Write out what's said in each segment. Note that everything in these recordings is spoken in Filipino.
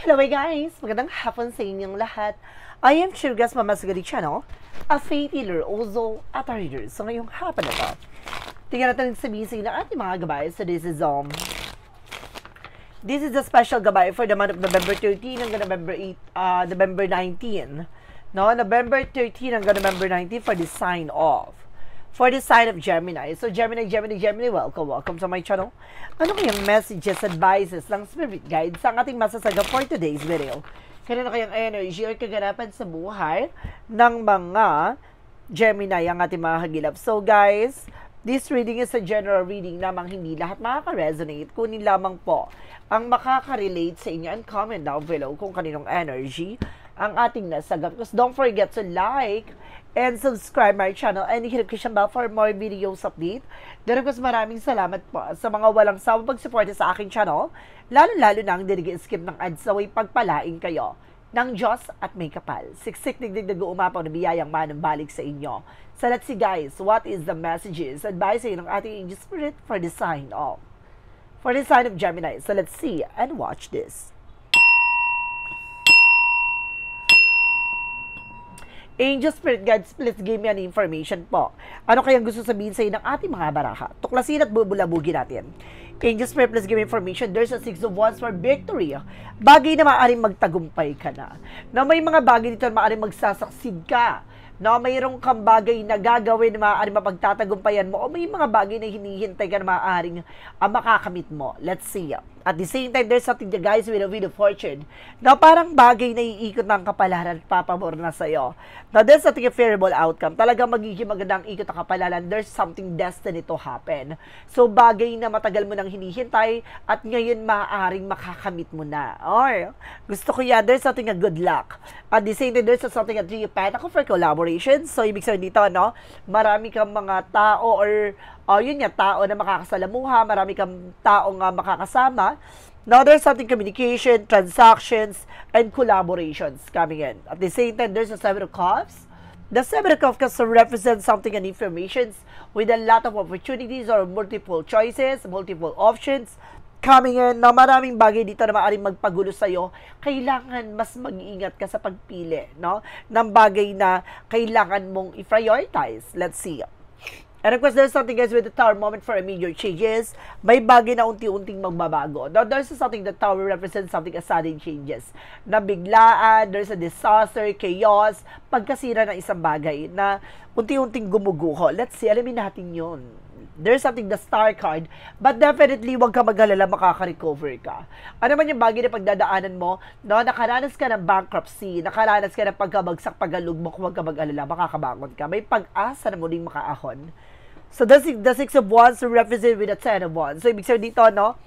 Hello guys! Magandang hapon sa inyong lahat. I am Chirgas Mamasagari Channel, a faith healer, also at a reader. So ngayong hapon na to, tingnan natin sabihin sa inyo ng ating mga gabay. So this is a special gabay for the month of November 13 hanggang November 19. No, November 13 hanggang November 19 for the sign of Gemini. So Gemini, welcome to my channel. Ano kayang messages, advices ng spirit guide sa ating masasaga for today's video? Kanina kayang energy or kaganapan sa buhay ng mga Gemini ang ating mga hagilap. So guys, this reading is a general reading lamang, hindi lahat makaka-resonate. Kunin lamang po ang makaka-relate sa inyo and comment down below kung kaninong energy ang ating nasagap. Because don't forget to like and subscribe my channel and hit the bell for more videos update. Daragos maraming salamat po sa mga walang sawang pagsuporta sa aking channel, lalo-lalo na ang skip ng ads away pagpalain kayo ng Diyos at may kapal. Siksik digdig umapaw na biyayang manambalik sa inyo. So let's see guys, what is the messages, advice ng ating angel spirit for the sign of Gemini. So let's see and watch this. Angel Spirit Guides, please give me an information po. Ano kayang gusto sabihin sa inyo ng ating mga baraha? Tuklasin at bubulabugin natin. Angel Spirit, please give me information. There's a 6 of Wands for victory. Bagay na maaaring magtagumpay ka na. Na may mga bagay dito na maaaring magsasaksid ka. No, mayroong kang bagay na gagawin na maaaring mapagtatagumpayan mo o may mga bagay na hinihintay ka na maaaring makakamit mo. Let's see. At the same time, there's something that guys with a wheel of fortune. Now, parang bagay na iikot ng kapalaran at papabor na sa'yo. Now, there's something a favorable outcome. Talagang magiging magandang ikot ng kapalaran. There's something destiny to happen. So, bagay na matagal mo nang hinihintay at ngayon maaaring makakamit mo na. Or, gusto ko yan. There's something a good luck. At the same time, there's something a three of pentacles for collaboration. So, ibig sabihin dito, no? Marami kang mga tao or yun nga, tao na makakasalamuha, marami kang taong makakasama. Now, there's something communication, transactions, and collaborations coming in. At the same time, there's a Seven of Cups. The Seven of Cups represents something and informations with a lot of opportunities or multiple choices, multiple options coming in. Na maraming bagay dito na maaaring magpagulo sa'yo. Kailangan mas mag-iingat ka sa pagpili, no? Ng bagay na kailangan mong i-prioritize. Let's see. And of course, there's something guys with the Tower moment for immediate changes. May bagay na unti-unting magbabago. Now, there's something that Tower represents something as sudden changes. Na biglaan, there's a disaster, chaos, pagkasira ng isang bagay na unti-unting gumuguho. Let's see, alamin natin yun. There's something, the Star card, but definitely huwag ka mag-alala, makaka-recover ka. Ano man yung bagay na pagdadaanan mo, no, nakaranas ka ng bankruptcy, nakaranas ka ng pagkabagsak, paggalugmok, huwag ka mag-alala, makakabangon ka. May pag-asa na muling makaahon. So, the Six of Wands represent with the Ten of Wands. So, ibig sabihin dito, no,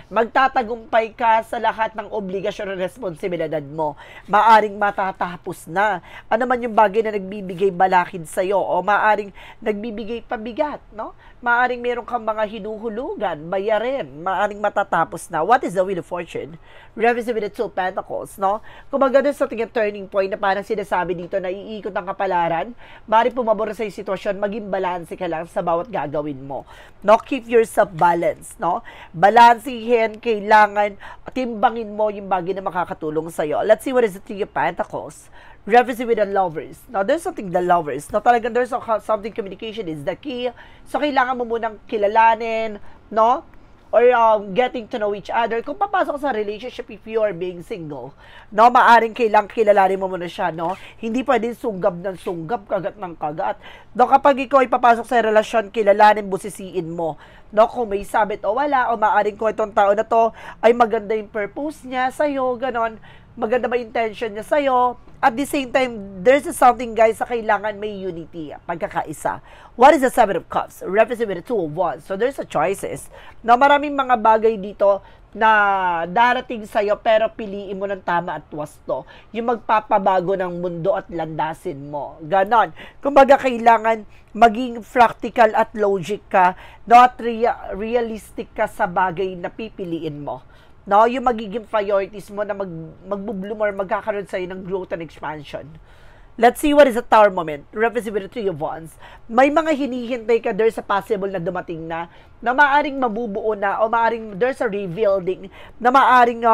magtatagumpay ka sa lahat ng obligasyon at responsibilidad mo. Maaring matatapos na. Ano man yung bagay na nagbibigay balakid sa'yo o maaring nagbibigay pabigat, no? Maaring meron kang mga hinuhulugan, bayarin, maaring matatapos na. What is the Wheel of Fortune? Represent with the Two of Pentacles, no? Kung maganda sa tingin turning point na parang sinasabi dito na iikot ang kapalaran, maaring pumabor sa sitwasyon, maging balanse ka lang sa bawat gagawin mo. No? Keep yourself balanced, no? Balansihin, kailangan timbangin mo yung bagay na makakatulong sa'yo. Let's see what is the Three of Pentacles. Represent with the Lovers. Now, there's something the Lovers. Now, talagang there's something communication is the key. So, kailangan mo munang kilalanin, no? Or getting to know each other. Kung papasok sa relationship if you are being single, no, maaring kilalanin mo muna siya, no? Hindi pwedeng sunggab ng sunggab, kagat ng kagat. No, kapag ikaw ay papasok sa relasyon, kilalanin, busisiin mo. No, kung may sabit o wala, o maaring kung itong tao na to ay maganda yung purpose niya sa'yo, ganon, maganda ba intention niya sa'yo. At the same time, there's something guys sa kailangan may unity, pagkakaisa. What is the Seven of Cups? Represent with the Two of Wands. So there's a choices. Na maraming mga bagay dito na darating sa'yo pero piliin mo ng tama at wasto. Yung magpapabago ng mundo at landasin mo. Ganon. Kumbaga kailangan maging practical at logic ka, not realistic ka sa bagay na pipiliin mo. No, yung magiging priorities mo na magbubloom or magkakaroon sa'yo ng growth and expansion. Let's see what is the Tower moment. Represent with the Three of Wands. May mga hinihintay ka, there's a possible na dumating na maaring mabubuo na, o maaring there's a revealing, na maaring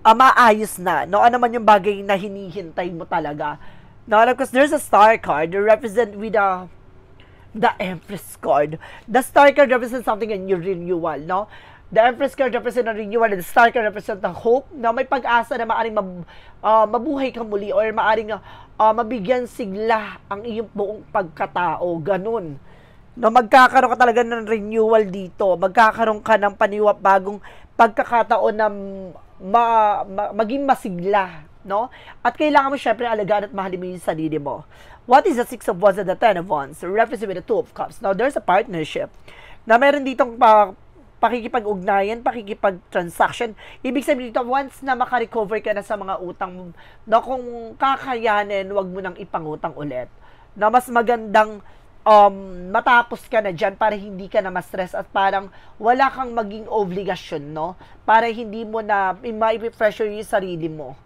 maayos na, no? Ano man yung bagay na hinihintay mo talaga. No, because there's a star card that represent with the Empress card. The star card represents something in your renewal, no? The Empress card represent a renewal, and the star card represent the hope na may pag-asa na maaring mabuhay ka muli or maaring mabigyan sigla ang iyong buong pagkatao. Ganun. No, magkakaroon ka talaga ng renewal dito. Magkakaroon ka ng bagong pagkakataon na maging masigla, no? At kailangan mo syempre alagaan at mahalin mo yung sarili mo. What is the Six of Wands and the Ten of Wands? Represent with the Two of Cups. Now, there's a partnership na meron ditong pakikipag-ugnayan, pakikipag-transaction. Ibig sabihin dito, once na makarecover ka na sa mga utang, no, kung kakayanin, wag mo nang ipangutang ulit. Na mas magandang matapos ka na dyan para hindi ka na ma-stress at parang wala kang maging obligasyon, no? Para hindi mo na ma-pressure yung sarili mo.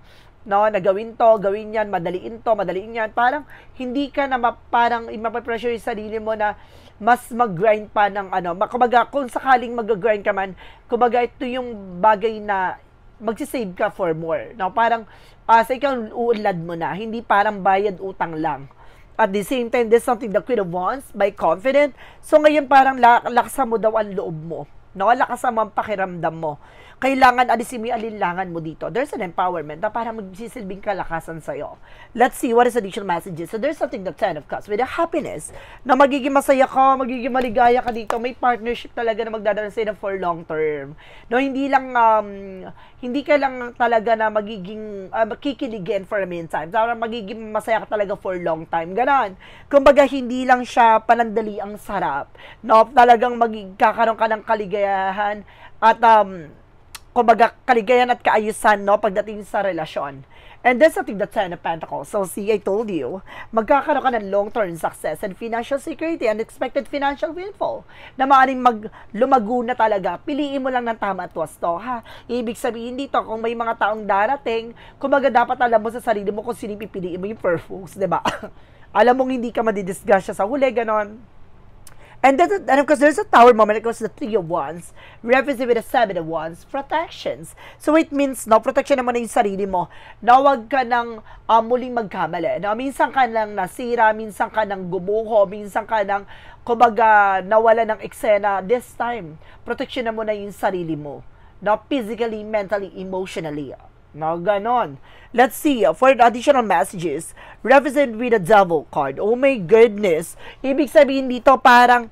No, na gawin to, gawin yan, madaliin to, madaliin yan. Parang hindi ka na parang ma-pressure yung sarili mo na mas mag-grind pa ng kumbaga, kung sakaling mag-grind ka man, kumbaga ito yung bagay na magsisave ka for more. No, parang sa ikaw uunlad mo na, hindi parang bayad utang lang. At the same time, there's something the Queen of Wands, by confident. So ngayon parang lakasan mo daw ang loob mo. No, lakasan mo ang pakiramdam mo. Kailangan alisin mo yung alinlangan mo dito. There's an empowerment na parang magsisilbing kalakasan sa'yo. Let's see what is additional messages. So there's something the Ten of Cups with a happiness na magiging masaya ka, magiging maligaya ka dito. May partnership talaga na magdadala sa'yo for long term. No, hindi ka lang talaga na magiging kikiligin for a meantime. Parang magiging masaya ka talaga for long time. Ganon. Kumbaga, hindi lang siya panandali ang sarap. No, talagang kakaroon ka ng kaligayahan at kumbaga, kaligayan at kaayusan, no, pagdating sa relasyon. And that's something the Ten of Pentacles. So, see, I told you, magkakaroon ka ng long-term success and financial security, unexpected financial windfall, na maaaring lumago na talaga. Piliin mo lang ng tama at wasto, ha? Ibig sabihin dito, kung may mga taong darating, kumbaga, dapat alam mo sa sarili mo kung sino pipiliin mo yung purpose, diba? Alam mong hindi ka madidisgrasya sa huli, ganon. And of course, there's a tower moment. It goes to the Three of Wands, represent with the Seven of Wands, protections. So it means, no, protection naman na yung sarili mo. Na huwag ka nang muling magkamali. No, minsan ka nang nasira, minsan ka nang gumuho, minsan ka nang, kumbaga, nawala ng eksena. This time, protection na mo na yung sarili mo. No, physically, mentally, emotionally. No, ganon. Let's see, for the additional messages, represent with the Devil card. Oh my goodness. Ibig sabihin dito parang,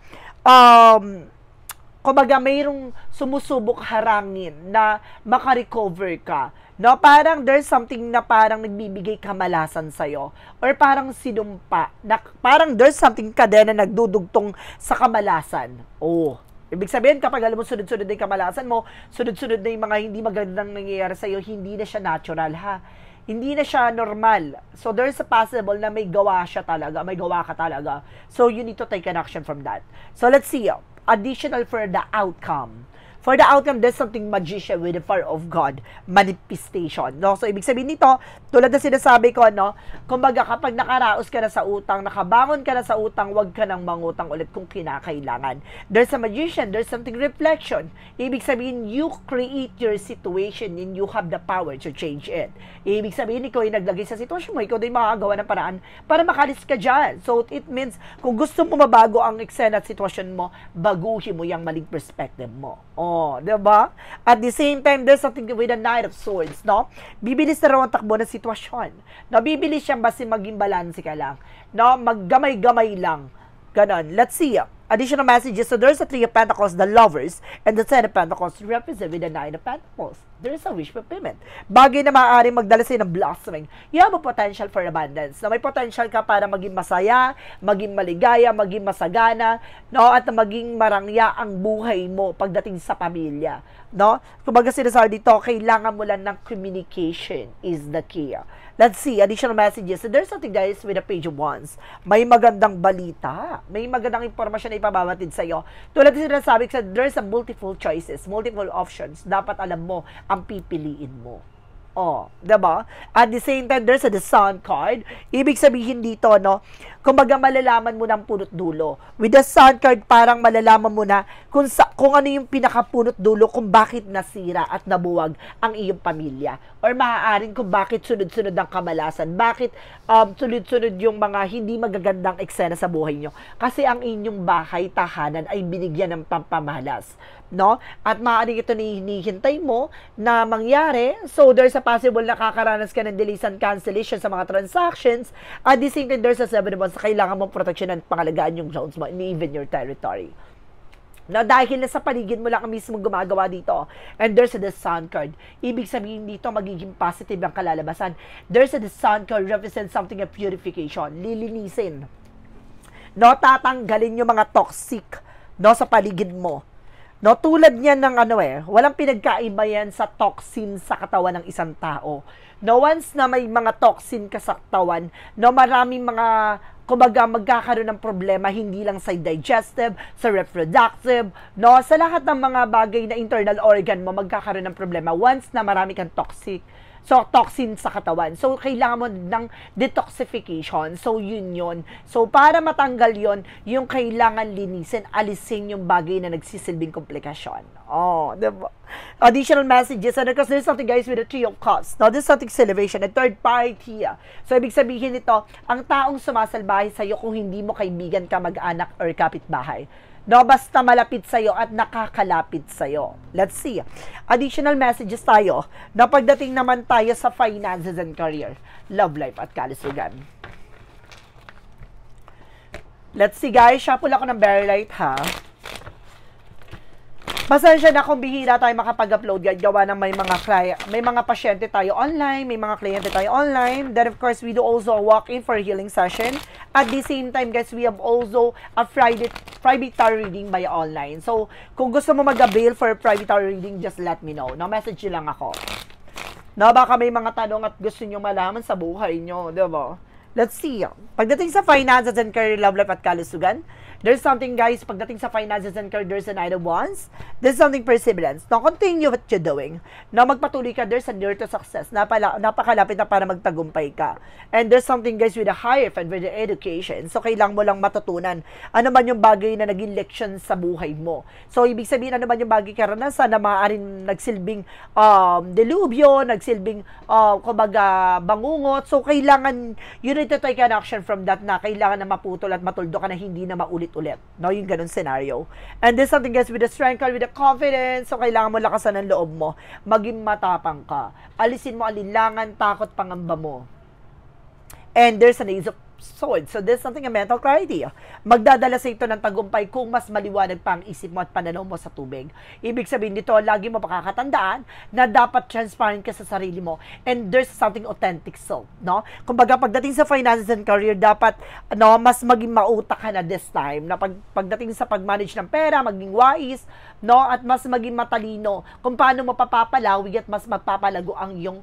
kumbaga mayroong sumusubok harangin na makarecover ka. No, parang there's something na parang nagbibigay kamalasan sa'yo. Or parang sinumpa. Na, parang there's something kadena nagdudugtong sa kamalasan. Oh, ibig sabihin, kapag alam mo, sunod-sunod na yung kamalasan mo, sunod-sunod na yung mga hindi magandang nangyayari sa'yo, hindi na siya natural, ha? Hindi na siya normal. So, there's a possible na may gawa siya talaga, may gawa ka talaga. So, you need to take an action from that. So, let's see, additional for the outcome. For the outcome, there's something magician with the fire of God, manifestation. No? So, ibig sabihin nito, tulad na sinasabi ko, no? Kumbaga, kapag nakaraos ka na sa utang, nakabangon ka na sa utang, wag ka nang mangutang ulit kung kinakailangan. There's a magician, there's something reflection. Ibig sabihin, you create your situation and you have the power to change it. Ibig sabihin, ikaw ay naglagay sa sitwasyon mo, ikaw din makagawa ng paraan para makalis ka dyan. So, it means, kung gusto mo mabago ang eksena at sitwasyon mo, baguhin mo yung maling perspective mo. Oh, diba? At the same time, there's something with the Knight of Swords, no? Bibilis na raw ang takbo ng sitwasyon. No, bibilis siya basta maging balanse ka lang. No, maggamay-gamay lang. Ganon. Let's see. Additional messages. So, there's a Three of Pentacles, the Lovers, and the Ten of Pentacles represent with the Nine of Pentacles. There's a wish fulfillment. Bagay na maaaring magdala sa'yo ng blossoming. You have a potential for abundance. Na may potential ka para maging masaya, maging maligaya, maging masagana, no? At maging marangya ang buhay mo pagdating sa pamilya. No? Kumbaga sinasabi dito, kailangan mo lang ng communication is the key. Let's see, additional messages. So, there's something guys with a Page of Wands. May magandang balita. May magandang impormasyon na ipababatid sa'yo. Tulad na sinasabi ko, there's a multiple choices, multiple options. Dapat alam mo ang pipiliin mo. Oh, 'di ba? At the same time, there's the Sun card. Ibig sabihin dito, no, kumbaga malalaman mo ng punot dulo. With the Sun card, parang malalaman mo na kung ano yung pinakapunot dulo, kung bakit nasira at nabuwag ang iyong pamilya. Or maaaring kung bakit sunod-sunod ang kamalasan. Bakit sunod-sunod yung mga hindi magagandang eksena sa buhay nyo. Kasi ang inyong bahay, tahanan, ay binigyan ng pampamalas. No? At maaaring ito hinihintay mo na mangyari. So, there's a possible na kakaranas ka ng delays and cancellation sa mga transactions. At the same time, there's a 7 months na kailangan mong protection at pangalagaan yung zones mo and even your territory. Na dahil na sa paligid mo lang mismo gumagawa dito. And there's the Sun card. Ibig sabihin dito, magiging positive ang kalalabasan. There's the Sun card represents something of purification. Lilinisin. No, tatanggalin yung mga toxic, no, sa paligid mo. No, tulad niyan ng walang pinagkaiba yan sa toxin sa katawan ng isang tao. No, once na may mga toxin ka sa katawan, no, maraming mga, kumbaga, magkakaroon ng problema, hindi lang sa digestive, sa reproductive, no, sa lahat ng mga bagay na internal organ mo, magkakaroon ng problema once na marami kang toxin sa katawan. So, kailangan mo ng detoxification. So, yun. So, para matanggal yung kailangan linisin, alisin yung bagay na nagsisilbing komplikasyon. Oh, diba? Additional messages. And because there's something, guys, with the Three of Cups. Now, there's something celebration, a third party. So, ibig sabihin nito, ang taong sumasalbahe sa'yo kung hindi mo kaibigan ka, mag-anak, or kapitbahay. No, basta malapit sa'yo at nakakalapit sa'yo. Let's see. Additional messages tayo na pagdating naman tayo sa finances and career, love life at kalusugan. Let's see, guys. Shuffle ako ng Berry Light, ha? Pasensya na kung bihira tayo makapag-upload, gawa ng may mga pasyente tayo online, may mga kliyente tayo online. Then, of course, we do also a walk-in for healing session. At the same time, guys, we have also a private tarot reading by online. So, kung gusto mo mag-avail for private tarot reading, just let me know. Message lang ako. Baka may mga tanong at gusto nyo malaman sa buhay nyo, diba? Let's see. Pagdating sa finances and career, love life at kalusugan, there's something, guys, pagdating sa finances and career, there's a Knight of Wands. There's something perseverance. Now, continue what you're doing. Now, magpatuloy ka, there's a near to success. Napakalapit na para magtagumpay ka. And there's something, guys, with a higher and with the education. So, kailangan mo lang matutunan ano man yung bagay na naging leksyon sa buhay mo. So, ibig sabihin, ano man yung bagay karanasan na maaaring nagsilbing delubyo, nagsilbing, kumbaga, bangungot. So, kailangan, you need to take an action from that na kailangan na maputol at matuldo ka na hindi na maulit-ulit. No, yung ganun scenario. And there's something, guys, with the strength, with the confidence. So, kailangan mo lakasan ng loob mo. Maging matapang ka. Alisin mo alinlangan, takot, pangamba mo. And there's an Ace of Swords. So, there's something, a mental clarity. Magdadala sa ito ng tagumpay kung mas maliwanag pa ang isip mo at pananaw mo sa tubig. Ibig sabihin dito, lagi mo pakakatandaan na dapat transparent ka sa sarili mo. And there's something authentic self, no? Kumbaga, pagdating sa finances and career, dapat, no, mas maging mautak ka na this time. Na pagdating sa pag-manage ng pera, maging wise, no? At mas maging matalino kung paano mo papapalawi at mas magpapalago ang iyong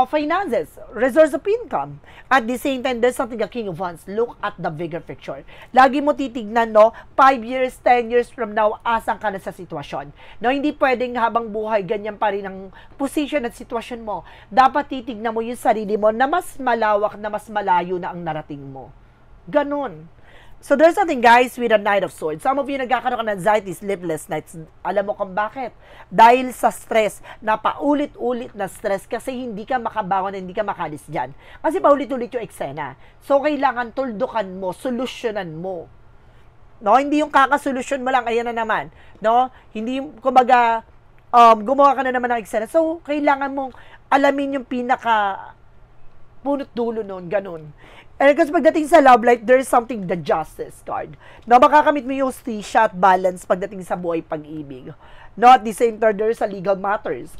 finances, resource of income. At the same time, there's something, the King of Wands. Look at the bigger picture. Lagi mo titignan, no, 5 years, 10 years from now, asan ka na sa sitwasyon. No, hindi pwedeng habang buhay, ganyan pa rin ang position at sitwasyon mo. Dapat titignan mo yung sarili mo na mas malawak, na mas malayo na ang narating mo. Ganon. So, there's something, guys, with a Knight of Swords. Some of you nagkakaroon ng anxiety, sleepless nights. Alam mo kung bakit? Dahil sa stress, na paulit-ulit na stress kasi hindi ka makabangon, hindi ka makalis dyan. Kasi paulit-ulit yung eksena. So, kailangan tuldukan mo, solusyonan mo. No? Hindi yung kakasolusyon mo lang, ayan na naman. No? Hindi, kumbaga, gumawa ka na naman ng eksena. So, kailangan mong alamin yung pinaka punot dulo nun, ganun. And kasi pagdating sa love life, there's something, the Justice card. No, makakamit mo yung justisya at balance pagdating sa buhay pag-ibig. No, at the same time, there's a legal matters.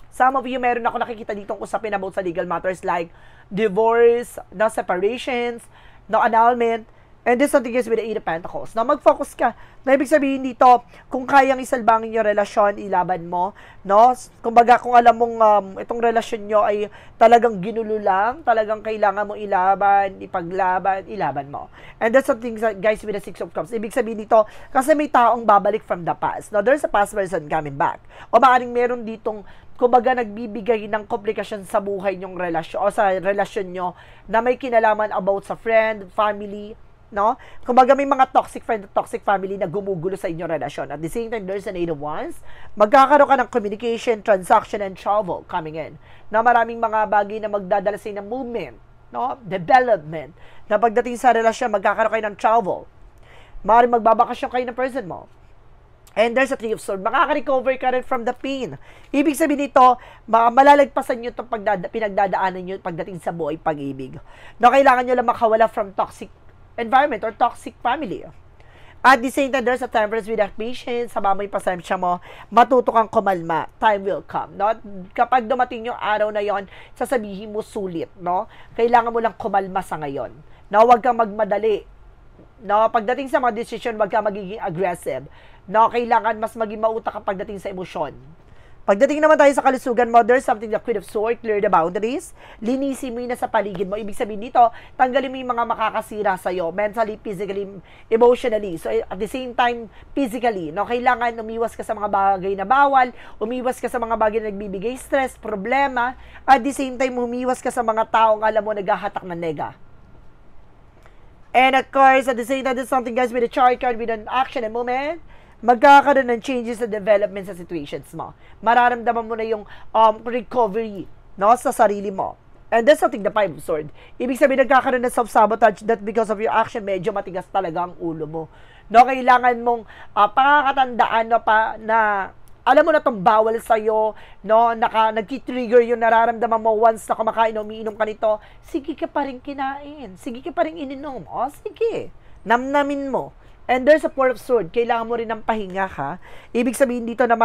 Some of you, meron ako nakikita ditong usapin about sa legal matters like divorce, no, separations, no, annulment, And this something is with the Eight of Pentacles. Na mag-focus ka. Na ibig sabihin dito, kung kayang isalbangin yung relasyon, ilaban mo. No? Kumbaga, kung alam mong itong relasyon nyo ay talagang ginulo lang, talagang kailangan mo ilaban, ipaglaban, ilaban mo. And that's something, guys, with the Six of Cups. Ibig sabihin dito, kasi may taong babalik from the past. No? There's a past person coming back. O maaaring meron ditong kumbaga nagbibigay ng komplikasyon sa buhay nyong relasyon o sa relasyon nyo na may kinalaman about sa friend, family, no? Kumbaga may mga toxic friend at toxic family na gumugulo sa inyong relasyon. At the same time, there's an Eight of Wands. Magkakaroon ka ng communication, transaction, and travel coming in. Na maraming mga bagay na magdadala sa inyo ng movement, no? Development. Na pagdating sa relasyon, magkakaroon kayo ng travel. Maaaring magbabakasyon kayo ng person mo. And there's a Three of Swords. Makaka-recover ka rin from the pain. Ibig sabihin nito, malalagpasan nyo itong pinagdadaanan nyo pagdating sa buhay pag-ibig. No, kailangan nyo lang makawala from toxic environment or toxic family. At the same time, there's a Temperance with that patience. Sama mo yung pasensya mo, matuto kang kumalma. Time will come. No? Kapag dumating yung araw na yon, sasabihin mo sulit. No? Kailangan mo lang kumalma sa ngayon. No? Huwag kang magmadali. No? Pagdating sa mga decision, huwag kang magiging aggressive. No, kailangan mas maging mautak kapag dating sa emosyon. Pagdating naman tayo sa kalusugan mo, there's something the Queen of Swords, clear the boundaries. Linisin mo yun na sa paligid mo. Ibig sabihin dito, tanggalin mo yung mga makakasira sa'yo, mentally, physically, emotionally. So, at the same time, physically, no, kailangan umiwas ka sa mga bagay na bawal, umiwas ka sa mga bagay na nagbibigay stress, problema, at the same time, umiwas ka sa mga taong alam mo naghahatak ng nega. And of course, at the same time, there's something, guys, with a chart card, with an action and moment, magkakaroon ng changes sa development sa situations mo. Mararamdaman mo na yung recovery, no, sa sarili mo. And that's something, the Five of Swords. Ibig sabihin, nagkakaroon ng self-sabotage that because of your action, medyo matigas talaga ang ulo mo. No, kailangan mong pakakatandaan na alam mo na itong bawal sa'yo, no, nagki-trigger yung nararamdaman mo once na kumakain o umiinom ka nito, sige ka pa rin kinain, sige ka pa rin ininom, o sige, namnamin mo. And there's a Four of Swords. Kailangan mo rin ng pahinga ka. Ibig sabihin dito na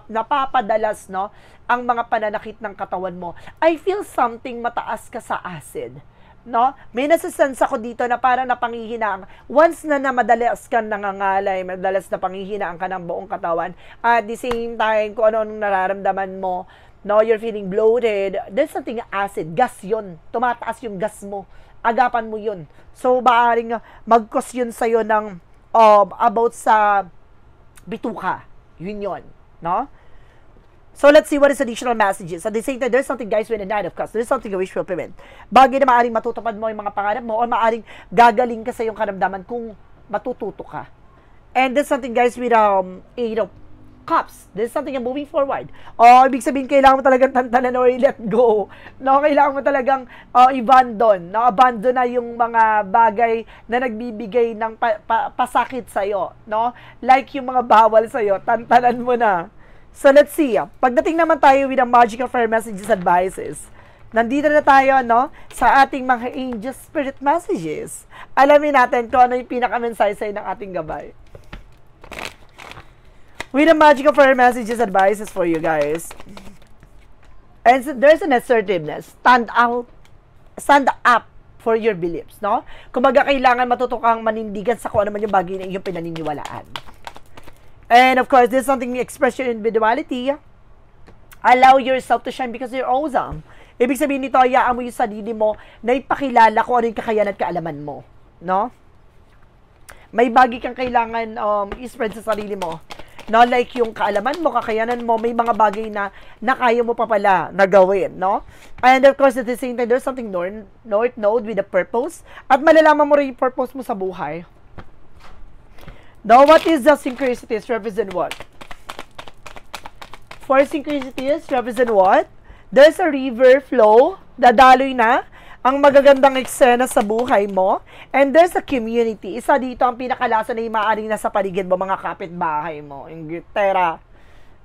napapadalas, no, ang mga pananakit ng katawan mo. I feel something mataas ka sa acid. No? May nasa-sense ako dito na parang napangihinaan. Once na madalas ka nangangalay, madalas na pangihinaan ka ng buong katawan, at the same time, kung ano-anong nararamdaman mo, no, you're feeling bloated, there's something acid. Gas yun. Tumataas yung gas mo. Agapan mo yun. So, maaaring mag-cause yun sa'yo ng about sa bituka. Yun. No? So, let's see what is additional messages. At the same time, there's something, guys, with the Nine of Cups. There's something a wish fulfillment. Bagay na maaaring matutupad mo yung mga pangarap mo o maaaring gagaling ka sa iyong karamdaman kung matututo ka. And there's something, guys, with Eight of Cups. There's something moving forward. Ibig sabihin, kailangan mo talagang tantanan or let go. No, kailangan mo talagang abandon. No, abandon na yung mga bagay na nagbibigay ng pasakit sa'yo. No? Like yung mga bawal sa'yo, tantanan mo na. So, let's see. Pagdating naman tayo with the Magical Fire Messages Advices. Nandito na tayo, no, sa ating mga Angel Spirit Messages. Alamin natin kung ano yung pinaka-mensahe sa'yo ng ating gabay. With the Magical Fire Messages Advices for you guys. And so there's an assertiveness. Stand up for your beliefs, no? Kumbaga, kailangan matuto kang manindigan sa kung ano man yung bagay na iyong pinaniniwalaan. And of course, there's something, express your individuality. Allow yourself to shine because you're awesome. Ibig sabihin nito, hayaan mo yung sarili mo na ipakilala kung ano yung kakayahan at kaalaman mo, no? May bagay kang kailangan i-spread sa sarili mo. No, like yung kaalaman mo, kakayanan mo, may mga bagay na kaya mo pa pala na gawin, no? And of course, at the same time, there's something North Node with a purpose. At malalaman mo rin yung purpose mo sa buhay. Now, what is the synchronicities? Represent what? For synchronicities, represent what? There's a river flow, dadaloy na ang magagandang eksena sa buhay mo. And there's a community. Isa dito ang pinakalasa na yung maaaring nasa paligid mo, mga kapitbahay mo. Yung gitera.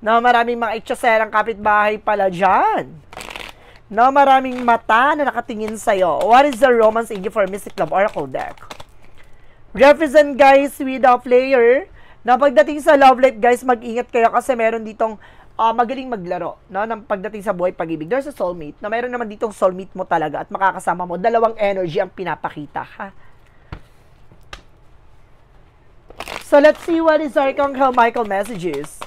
No, maraming mga itsaserang kapitbahay pala dyan. No, maraming mata na nakatingin sa'yo. What is the romance angel for Mystic Love Oracle deck? Represent, guys, with a player. Na pagdating sa love life, guys, mag-ingat kayo kasi meron ditong magaling maglaro, no, ng pagdating sa buhay pag-ibig. There's a soulmate, na meron naman ditong soulmate mo talaga at makakasama mo. Dalawang energy ang pinapakita, ha? So, let's see what is Archangel Michael messages.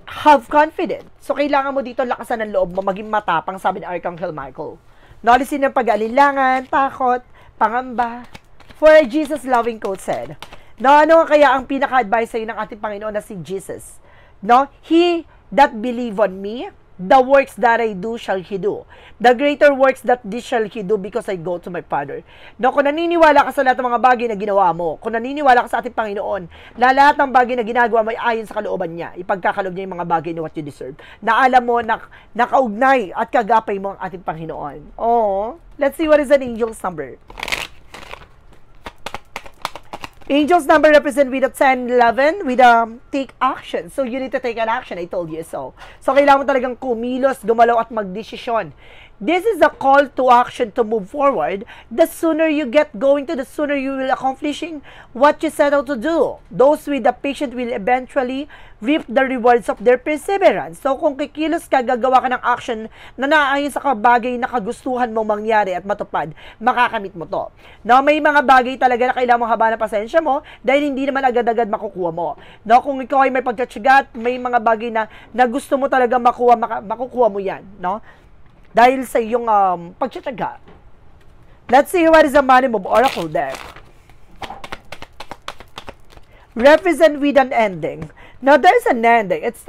Have confidence. So, kailangan mo dito lakasan ng loob mo, maging matapang, sabi ni Archangel Michael. Nalisin ng pag-alinlangan, takot, pangamba. For Jesus loving quote said, no, ano kaya ang pinaka-advice sa'yo ng ating Panginoon na si Jesus? No, He that believe on me, the works that I do shall He do. The greater works that this shall He do because I go to my Father. No, kung naniniwala ka sa lahat ng mga bagay na ginawa mo, kung naniniwala ka sa ating Panginoon, na lahat ng bagay na ginagawa mo ay ayon sa kalooban niya, ipagkakaloob niya yung mga bagay na what you deserve. Na alam mo na nakaugnay at kagapay mo ang ating Panginoon. Oh, let's see what is an angel's number. Angel's number represent with a 10, 11, with a take action. So, you need to take an action. I told you so. So, kailangan mo talagang kumilos, gumalaw at magdesisyon. This is a call to action to move forward. The sooner you get going to, the sooner you will accomplishing what you set out to do. Those with the patient will eventually reap the rewards of their perseverance. So, kung kikilos ka, gagawa ka ng action na naaayon sa bagay na kagustuhan mong mangyari at matupad, makakamit mo to. No, may mga bagay talaga na kailangan mo haba ng pasensya mo dahil hindi naman agad-agad makukuha mo. No, kung ikaw ay may pagtsatsaga, may mga bagay na gusto mo talaga makukuha mo yan. No? Dahil sa iyong pagtsatsaga. Let's see what is the money move oracle deck. Represent with an ending. Now, there's an ending. It's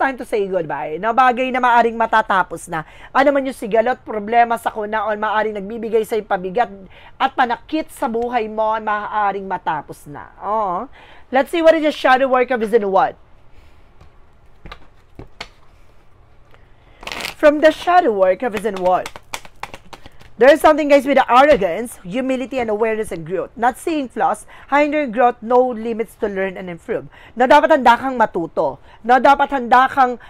time to say goodbye. Na bagay na maaring matatapos na. Ano man yung sigalot, problema sa kuna, o maaring nagbibigay sa pabigat at panakit sa buhay mo, maaring matapos na. Oh. Let's see what is the shadow work of is in what? From the shadow work of is in what? There's something, guys, with the arrogance, humility, and awareness and growth. Not seeing flaws, hinder growth, no limits to learn and improve. Na dapat handa kang matuto. Na dapat handa kang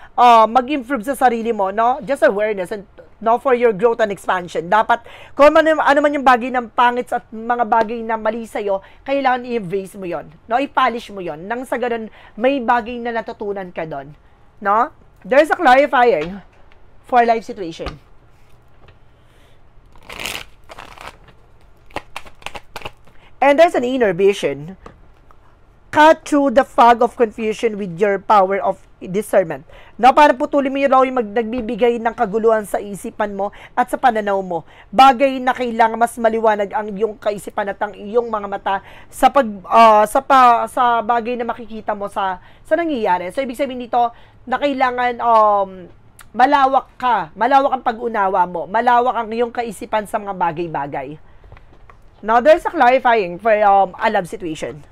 mag-improve sa sarili mo, no? Just awareness and no, for your growth and expansion. Dapat, kung ano man yung bagay ng pangits at mga bagay na mali sa'yo, kailangan i-embrace mo yon, no? I-polish mo yon. Nang sa ganun, may bagay na natutunan ka doon. No? There's a clarifying for life situation. And there's an inner vision. Cut through the fog of confusion with your power of discernment. Na parang putulin mo yung nagbibigay ng kaguluhan sa isipan mo at sa pananaw mo. Bagay na kailangan mas maliwanag ang iyong kaisipan at ang iyong mga mata sa sa bagay na makikita mo sa nangyayari. So, ibig sabihin dito na kailangan malawak ang pag-unawa mo, malawak ang iyong kaisipan sa mga bagay-bagay. Now, there's a clarifying for a love situation.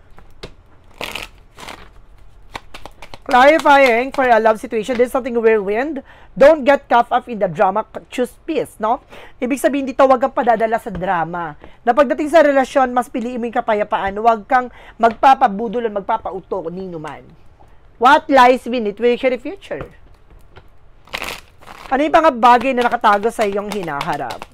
Clarifying for a love situation, there's something whirlwind. Don't get caught up in the drama, choose peace, no? Ibig sabihin dito, huwag kang padadala sa drama. Na pagdating sa relasyon, mas piliin mo yung kapayapaan. Huwag kang magpapabudol o magpapauto nino man. What lies beneath will your future? Ano yung mga bagay na nakatago sa iyong hinaharap?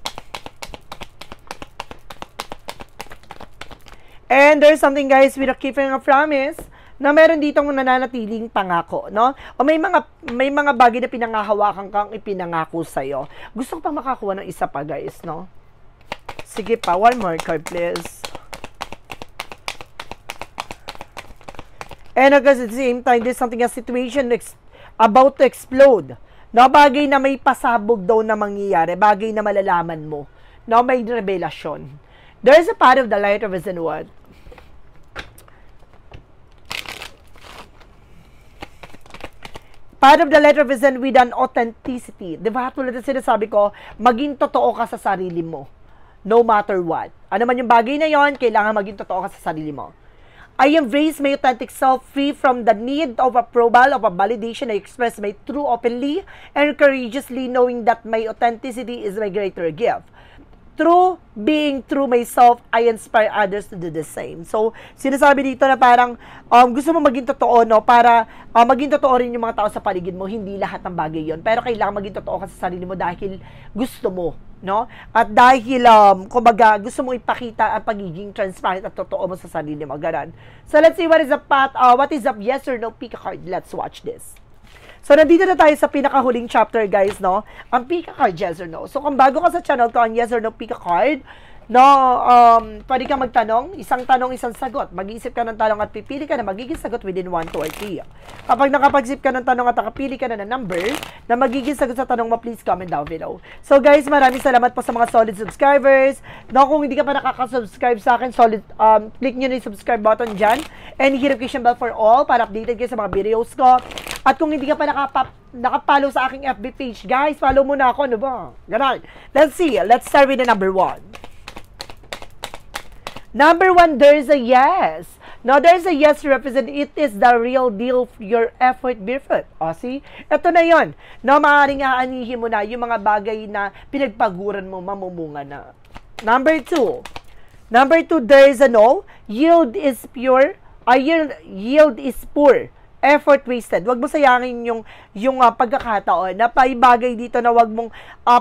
And there's something, guys, with a keeping a promise na meron ditong nananatiling pangako, no? O may mga bagay na pinangahawakan kang ipinangako sa'yo. Gusto ko pa makakuha ng isa pa, guys, no? Sige pa, one more card, please. And at the same time, there's something, a situation about to explode. No, bagay na may pasabog daw na mangyayari, bagay na malalaman mo. No, may revelasyon. There's a part of the light of his and what? Part of the letter of his and with an authenticity. Diba? Tulad na sinasabi ko, maging totoo ka sa sarili mo. No matter what. Ano man yung bagay na yon, kailangan maging totoo ka sa sarili mo. I embrace my authentic self free from the need of approval, of a validation. I express my true openly and courageously knowing that my authenticity is my greater gift. Through being true myself, I inspire others to do the same. So, sinasabi dito na parang gusto mo maging totoo, no? Para maging totoo rin yung mga tao sa paligid mo. Hindi lahat ng bagay yon. Pero kailangan maging totoo ka sa sarili mo dahil gusto mo, no? At dahil, kumbaga, gusto mo ipakita ang pagiging transparent at totoo mo sa sarili mo. Ganun. So, let's see what is the path, what is the yes or no pick a card. Let's watch this. So, nandito na tayo sa pinakahuling chapter, guys, no? Ang pick a card, yes or no. So, kung bago ka sa channel ko, ang yes or no pick a card, No, pwede ka magtanong, isang tanong, isang sagot. Mag-iisip ka ng tanong at pipili ka na magiging sagot within 1, 2, or 3. Kapag nakapag-isip ka ng tanong at nakapili ka na ng number na magiging sagot sa tanong mo, please comment down below. So guys, maraming salamat po sa mga solid subscribers. No, kung hindi ka pa nakaka-subscribe sa akin, solid, click nyo na yung subscribe button dyan. And hit notification bell for all para updated kayo sa mga videos ko. At kung hindi ka pa nakapollow sa aking FB page, guys, follow mo na ako, ano ba? Ganun. Let's see. Let's start with the number 1. Number 1, there's a yes. Now, there's a yes to represent it is the real deal, your effort bear fruit. O, see? Ito na yon. No, maaaring aanihin mo na yung mga bagay na pinagpaguran mo, mamumunga na. Number 2. Number 2, there is a no. Yield is pure. Yield is poor. Effort wasted. Wag mo sayangin yung pagkakataon na paibagay dito na wag mong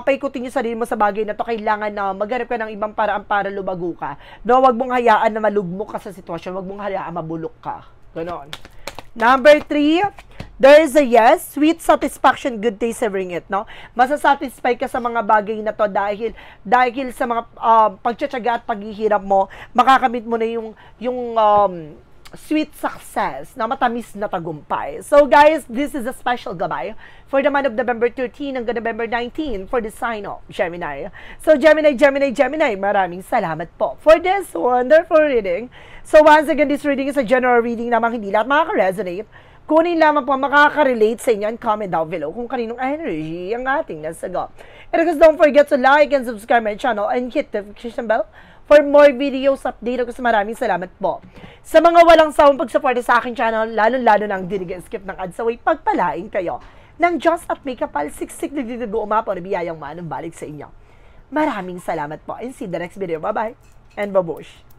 paikutin yung sarili mo sa bagay na to. Kailangan na maghanap ka ng ibang paraan para lumago ka. No, wag mong hayaan na malugmok ka sa sitwasyon. Wag mong hayaan mabulok ka. Ganon. Number 3, there is a yes, sweet satisfaction, good taste savoring it, no? Masasatisfy ka sa mga bagay na to dahil sa mga pagtsatsaga at paghihirap mo, makakamit mo na yung sweet success na matamis na tagumpay. So guys, this is a special gabay for the month of November 13 hanggang November 19 for the sign of Gemini. So Gemini, maraming salamat po for this wonderful reading. So once again, this reading is a general reading namang hindi lahat makaka-resonate. Kunin lamang po makaka-relate sa inyo and comment down below kung kaninong energy ang ating nasagot. And guys, don't forget to like and subscribe my channel and hit the notification bell for more videos update ko. Maraming salamat po sa mga walang sawang pagsuporta sa aking channel, lalo-lalo nang skip ng ads away, pagpalain kayo ng Diyos at may kapal, siksik na dito umapo na biyayang manong balik sa inyo. Maraming salamat po and see you the next video. Bye-bye and babush!